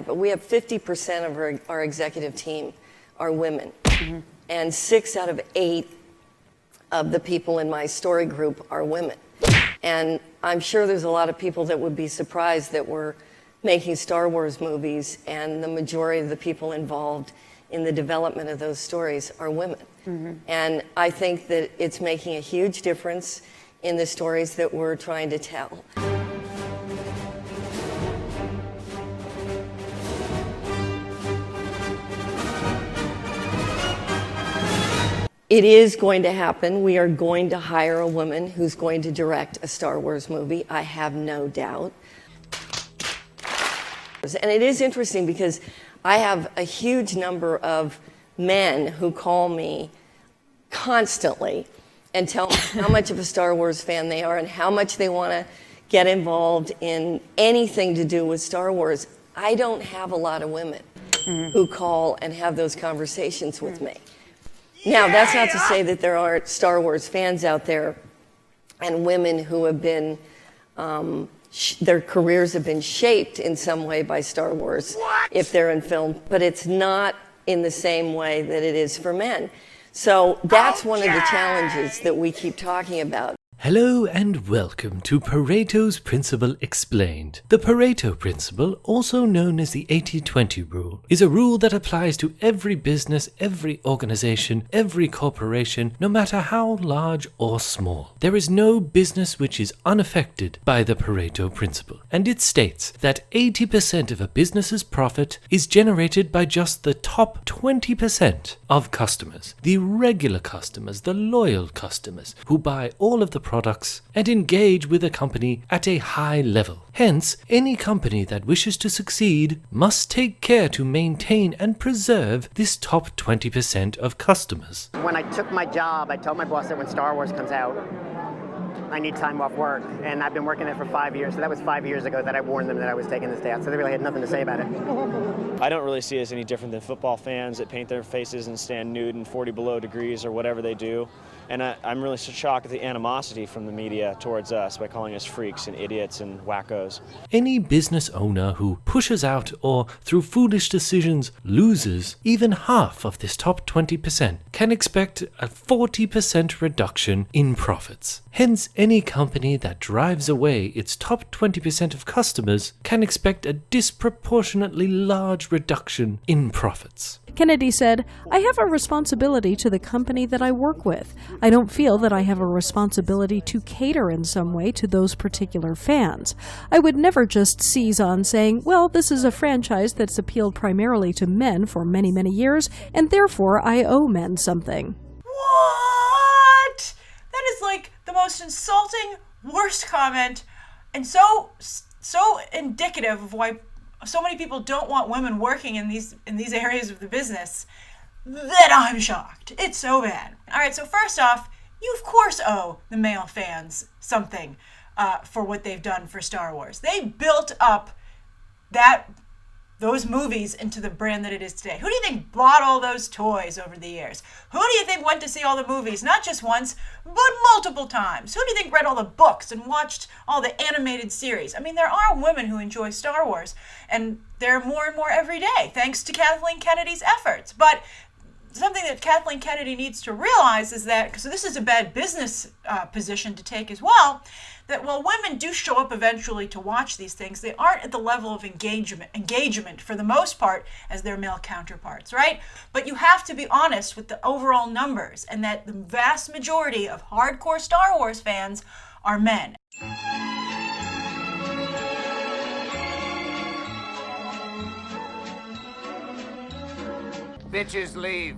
but we have 50% of our executive team are women. And 6 out of 8 of the people in my story group are women. And I'm sure there's a lot of people that would be surprised that we're making Star Wars movies and the majority of the people involved in the development of those stories are women. And I think that it's making a huge difference in the stories that we're trying to tell. It is going to happen. We are going to hire a woman who's going to direct a Star Wars movie. I have no doubt. And it is interesting because I have a huge number of men who call me constantly and tell me how much of a Star Wars fan they are and how much they want to get involved in anything to do with Star Wars. I don't have a lot of women who call and have those conversations with me. Now, that's not to say that there aren't Star Wars fans out there and women who have been, their careers have been shaped in some way by Star Wars if they're in film, but it's not in the same way that it is for men. So that's one of the challenges that we keep talking about. Hello and welcome to Pareto's Principle Explained. The Pareto Principle, also known as the 80-20 rule, is a rule that applies to every business, every organization, every corporation, no matter how large or small. There is no business which is unaffected by the Pareto Principle, and it states that 80% of a business's profit is generated by just the top 20% of customers, the regular customers, the loyal customers, who buy all of the products and engage with a company at a high level. Hence, any company that wishes to succeed must take care to maintain and preserve this top 20% of customers. When I took my job, I told my boss that when Star Wars comes out, I need time off work, and I've been working there for 5 years, so that was 5 years ago that I warned them that I was taking this day out, so they really had nothing to say about it. I don't really see it as any different than football fans that paint their faces and stand nude in 40 below degrees or whatever they do. And I'm really shocked at the animosity from the media towards us by calling us freaks and idiots and wackos. Any business owner who pushes out or through foolish decisions loses even half of this top 20% can expect a 40% reduction in profits. Hence, any company that drives away its top 20% of customers can expect a disproportionately large reduction in profits. Kennedy said, "I have a responsibility to the company that I work with. I don't feel that I have a responsibility to cater in some way to those particular fans. I would never just seize on saying, well, this is a franchise that's appealed primarily to men for many, many years, and therefore I owe men something." What? That is like the most insulting, worst comment, and so indicative of why so many people don't want women working in these areas of the business that I'm shocked. It's so bad. All right, so first off, you of course owe the male fans something for what they've done for Star Wars. They built up those movies into the brand that it is today. Who do you think bought all those toys over the years? Who do you think went to see all the movies, not just once, but multiple times? Who do you think read all the books and watched all the animated series? I mean, there are women who enjoy Star Wars, and there are more and more every day, thanks to Kathleen Kennedy's efforts. But something that Kathleen Kennedy needs to realize is that, so this is a bad business position to take as well, that while women do show up eventually to watch these things, they aren't at the level of engagement for the most part as their male counterparts, right? But you have to be honest with the overall numbers, and that the vast majority of hardcore Star Wars fans are men. Bitches leave.